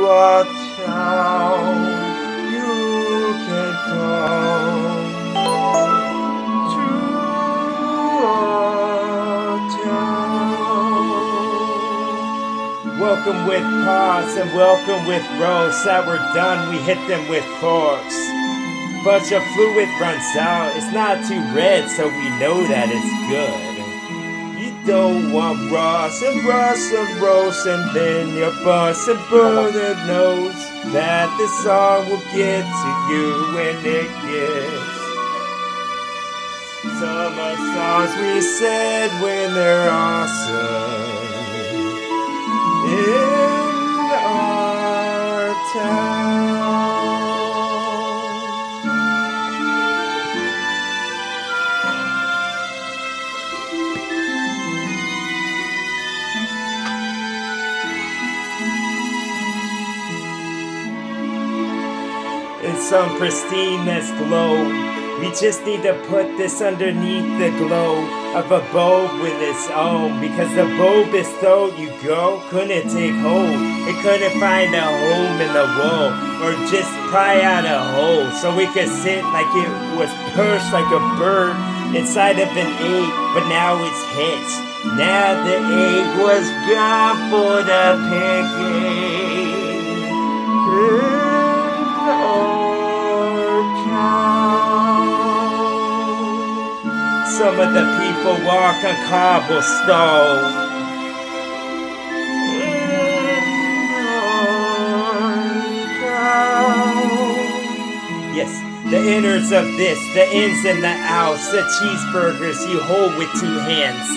a town you can come to a town. Welcome with pause and welcome with roast. That we're done, we hit them with forks. But your fluid runs out. It's not too red, so we know that it's good. You don't want Ross and Ross and roast, and then your boss and brother knows that this song will get to you when it gets. Summer songs we said when they're awesome in our town. In some pristineness glow, we just need to put this underneath the glow of a bulb with its own, because the bulb is though you go couldn't take hold. It couldn't find a home in the wall or just pry out a hole, so we could sit like it was perched like a bird inside of an egg, but now it's hatched. Now the egg was gone for the picking. Some of the people walk on cobblestone. Yes, the innards of this, the ins and the outs, the cheeseburgers you hold with two hands.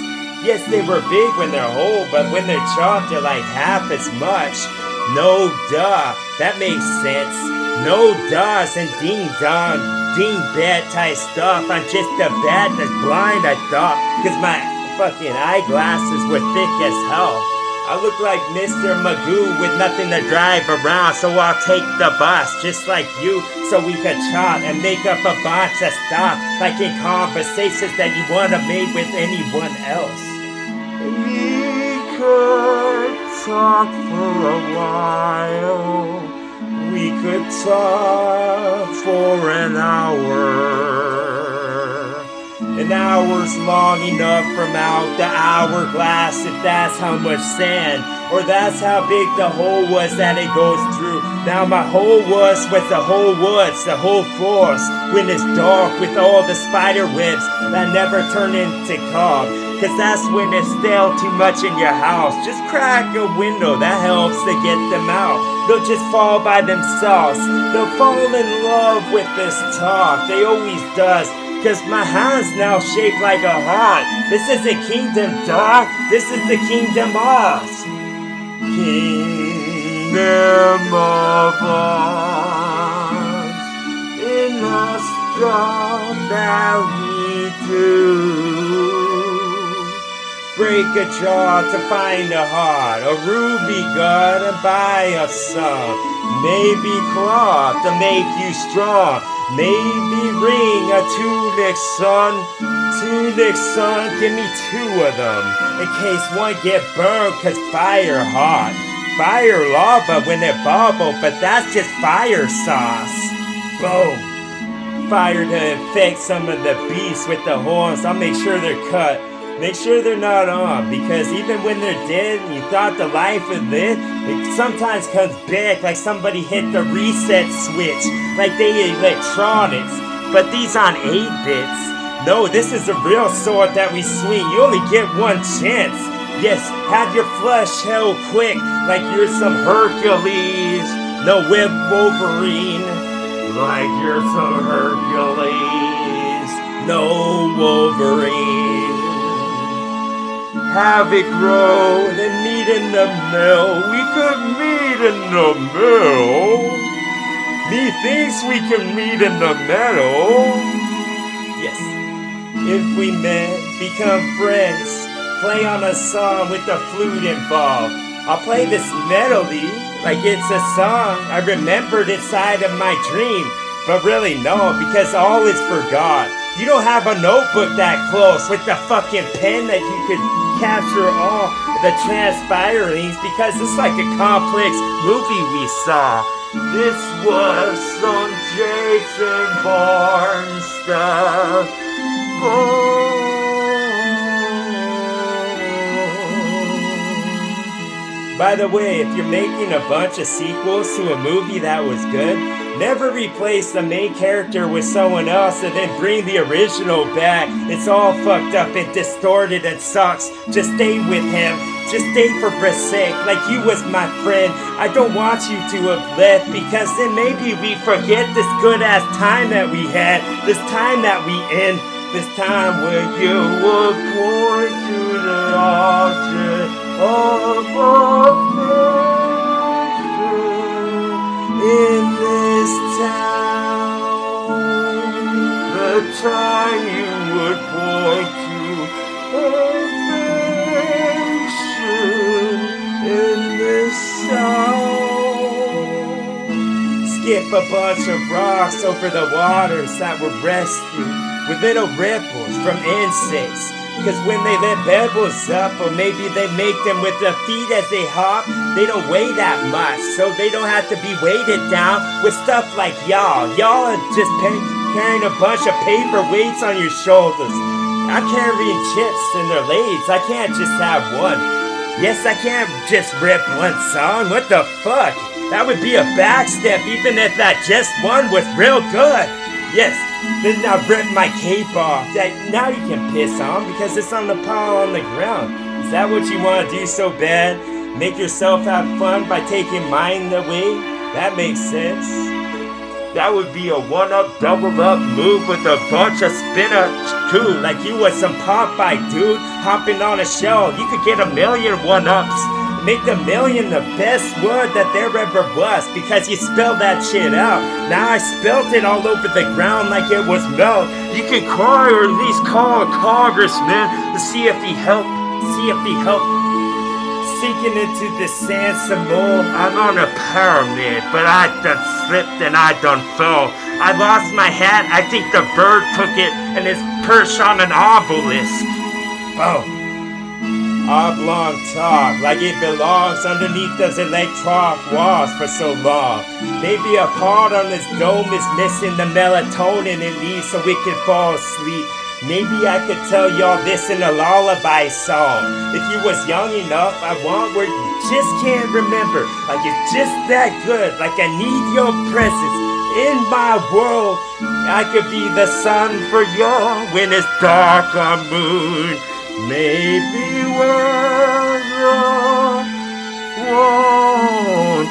Yes, they were big when they're whole, but when they're chopped, they're like half as much. No duh, that makes sense. No duhs and ding dong, ding bad type stuff. I'm just a bat that's blind, I thought, cause my fucking eyeglasses were thick as hell. I look like Mr. Magoo with nothing to drive around, so I'll take the bus just like you, so we can chop and make up a bunch of stuff, like in conversations that you wanna make with anyone else. We could talk for a while. We could talk for an hour. An hour's long enough from out the hourglass, if that's how much sand, or that's how big the hole was that it goes through. Now my hole was with the whole woods, the whole forest, when it's dark with all the spider webs that never turn into cob. Cause that's when it's still too much in your house. Just crack a window, that helps to get them out. They'll just fall by themselves. They'll fall in love with this talk. They always does. Cause my hand's now shaped like a heart. This is the kingdom, dog. This is the kingdom of us. Kingdom of us. In us strong that we do. Break a jaw to find a heart, a ruby gut and buy a some. Maybe cloth to make you strong. Maybe ring a tunic, son. Tunic, son, give me two of them. In case one get burned, cause fire hot. Fire lava when it bubble, but that's just fire sauce. Boom. Fire to infect some of the beasts with the horns. I'll make sure they're cut. Make sure they're not on, because even when they're dead and you thought the life was lit, it sometimes comes back like somebody hit the reset switch, like they electronics. But these aren't 8-bits. No, this is a real sword that we swing. You only get one chance. Yes, have your flesh held quick, like you're some Hercules. No, whip Wolverine, like you're some Hercules. No, Wolverine. Have it grow, then meet in the mill. We could meet in the mill. Methinks we can meet in the middle. Yes, if we met, become friends. Play on a song with the flute involved. I'll play this melody like it's a song I remembered inside of my dream. But really no, because all is forgot. You don't have a notebook that close with the fucking pen that you could capture all the transpirings, because it's like a complex movie we saw. This was some Jason Bourne stuff. By the way, if you're making a bunch of sequels to a movie that was good, never replace the main character with someone else and then bring the original back. It's all fucked up and distorted and sucks. Just stay with him. Just stay for Britt's sake, like you was my friend. I don't want you to have left, because then maybe we forget this good ass time that we had, this time that we in, this time where you would point to the object of affection in this town. The time you would point to in this sound. Skip a bunch of rocks over the waters that were rescued with little ripples from insects. Because when they let pebbles up, or maybe they make them with their feet as they hop, they don't weigh that much, so they don't have to be weighted down with stuff like y'all. Y'all are just carrying a bunch of paper weights on your shoulders. I'm carrying chips in their legs. I can't just have one. Yes, I can't just rip one song. What the fuck? That would be a backstep, even if that just one was real good. Yes, then I rip my cape off. Now you can piss on, because it's on the pile on the ground. Is that what you want to do so bad? Make yourself have fun by taking mine away? That makes sense. That would be a one-up, double-up move with a bunch of spinach too. Like you was some Popeye dude hopping on a shell. You could get a million one-ups. Make the million the best wood that there ever was, because you spilled that shit out. Now I spilled it all over the ground like it was milk. You can cry, or at least call a congressman to see if he helped. Sinking into the sand some more. I'm on a pyramid, but I done slipped and I done fell. I lost my hat. I think the bird took it and is perched on an obelisk. Boom. Oblong talk, like it belongs underneath those electric walls for so long. Maybe a part on this dome is missing the melatonin it needs so it can fall asleep. Maybe I could tell y'all this in a lullaby song. If you was young enough, I want where you just can't remember. Like it's just that good, like I need your presence in my world. I could be the sun for y'all when it's dark or moon. Maybe we're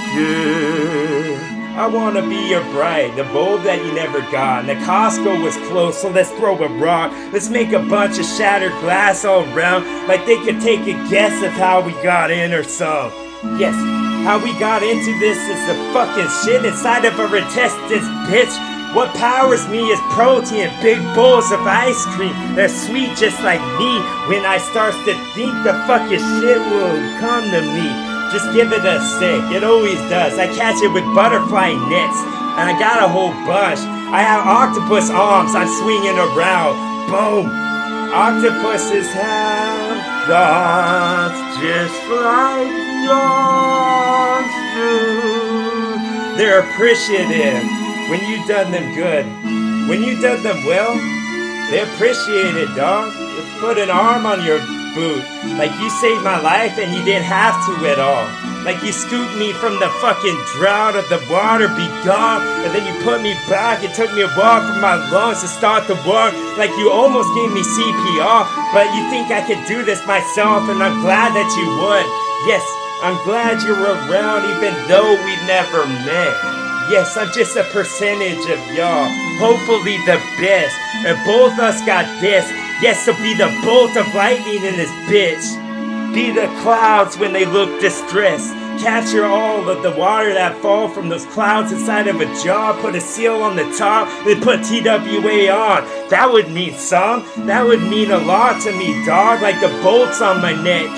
wanted. I wanna be your bride, the bulb that you never got. And the Costco was closed, so let's throw a rock. Let's make a bunch of shattered glass all around, like they could take a guess of how we got in or some. Yes, how we got into this is the fucking shit inside of our intestines, bitch. What powers me is protein, big bowls of ice cream. They're sweet just like me. When I start to think the fucking shit will come to me. Just give it a sec, it always does. I catch it with butterfly nets, and I got a whole bunch. I have octopus arms I'm swinging around. Boom! Octopuses have thoughts just like dogs do. They're appreciative when you done them good. When you done them well, they appreciate it, dog. You put an arm on your boot. Like you saved my life and you didn't have to at all. Like you scooped me from the fucking drought of the water be gone, and then you put me back. It took me a while for my lungs to start to work. Like you almost gave me CPR, but you think I could do this myself, and I'm glad that you would. Yes, I'm glad you were around even though we never met. Yes, I'm just a percentage of y'all. Hopefully the best. And both us got this. Yes, so be the bolt of lightning in this bitch. Be the clouds when they look distressed. Capture all of the water that fall from those clouds inside of a jar. Put a seal on the top, then put TWA on. That would mean some. That would mean a lot to me, dog. Like the bolts on my neck.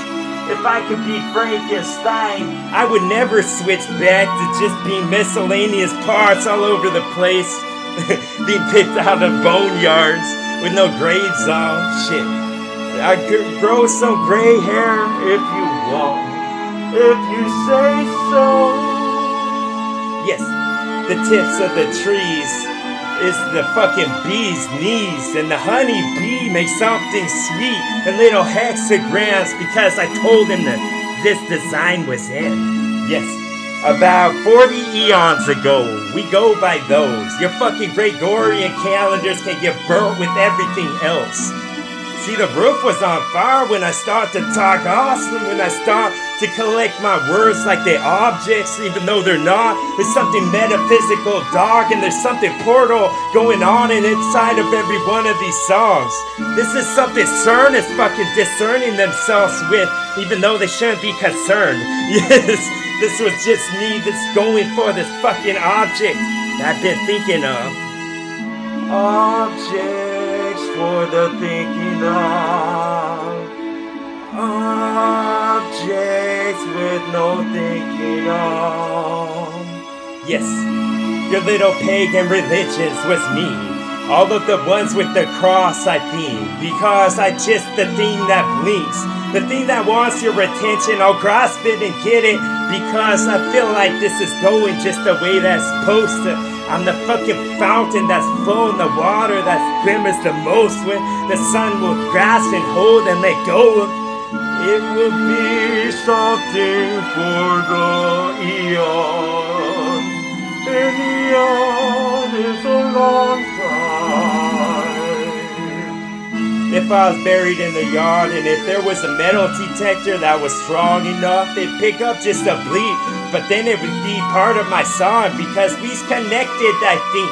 If I could be Frankenstein, I would never switch back to just being miscellaneous parts all over the place. Being picked out of boneyards. with no grades on. Shit. I could grow some gray hair if you want, if you say so. Yes, the tips of the trees is the fucking bee's knees, and the honey bee makes something sweet in little hexagrams because I told him that this design was in. Yes, about 40 eons ago, we go by those. Your fucking Gregorian calendars can get burnt with everything else. See, the roof was on fire when I start to talk awesome, when I start to collect my words like they're objects, even though they're not. There's something metaphysical, dark, and there's something portal going on inside of every one of these songs. This is something CERN is fucking discerning themselves with, even though they shouldn't be concerned. Yes, this was just me that's going for this fucking object that I've been thinking of. Objects for the thinking of. Objects with no thinking of. Yes, your little pagan religions was me. All of the ones with the cross I theme, because I just the thing that blinks, the thing that wants your attention. I'll grasp it and get it, because I feel like this is going just the way that's supposed to. I'm the fucking fountain that's flowing the water that glimmers the most when the sun will grasp and hold and let go of. It will be something for the eon. An eon is a long time. If I was buried in the yard and if there was a metal detector that was strong enough, it'd pick up just a bleep. But then it would be part of my song because we's connected, I think.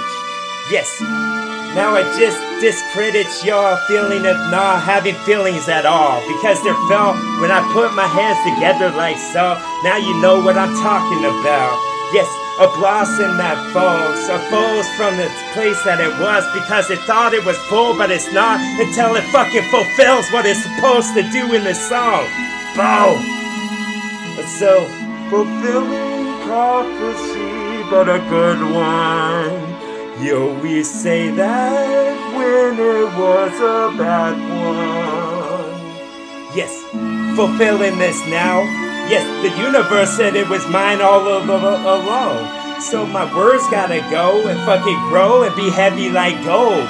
Yes. Now I just discredit your feeling of not having feelings at all, because they're felt when I put my hands together like so. Now you know what I'm talking about. Yes, a blossom that falls from the place that it was because it thought it was full, but it's not until it fucking fulfills what it's supposed to do in the song. Boom. So, fulfilling prophecy, but a good one. You always say that when it was a bad one. Yes, fulfilling this now. Yes, the universe said it was mine all along. So my words gotta go and fucking grow and be heavy like gold.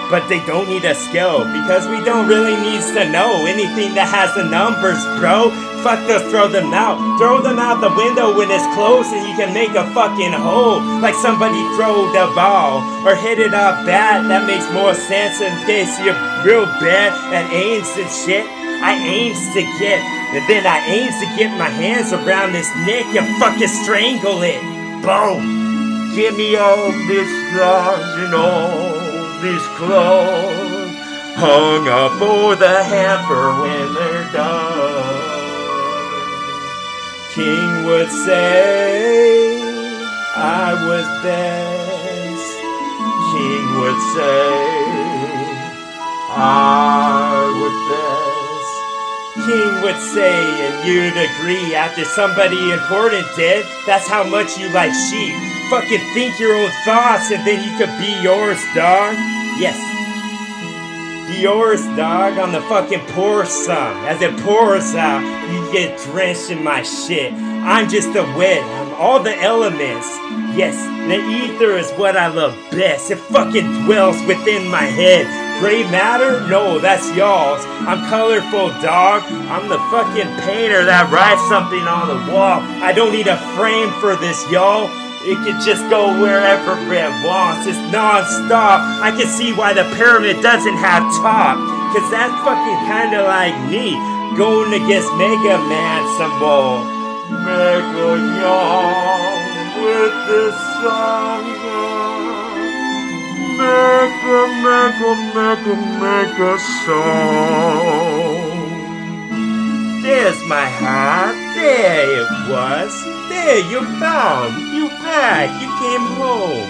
But they don't need a scale, because we don't really need to know anything that has the numbers, bro. Fuck those, throw them out. Throw them out the window when it's closed and you can make a fucking hole. Like somebody throw the ball or hit it up bad. That makes more sense in case you're real bad at aims and shit. I aims to get, and then I aims to get my hands around this neck and fucking strangle it. Boom. Give me all this love, you know. These clothes hung up for the hamper when they're done. King would say I was best. King would say I was best. King would say, and you'd agree after somebody important did, that's how much you like sheep. Fucking think your own thoughts and then you could be yours, dog. Yes. Be yours, dog, on the fucking pour some. As it pours out, you get drenched in my shit. I'm just the wet. I'm all the elements. Yes, the ether is what I love best. It fucking dwells within my head. Gray matter? No, that's y'all's. I'm colorful, dog. I'm the fucking painter that writes something on the wall. I don't need a frame for this, y'all. It can just go wherever it wants. It's non-stop. I can see why the pyramid doesn't have top. Cause that's fucking kinda like me going against Mega Man some more. Mega young with this song. Mega song. There's my heart. There it was. There, you found. You back. You came home.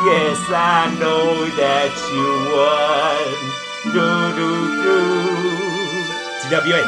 Yes, I know that you won. Do. TWA.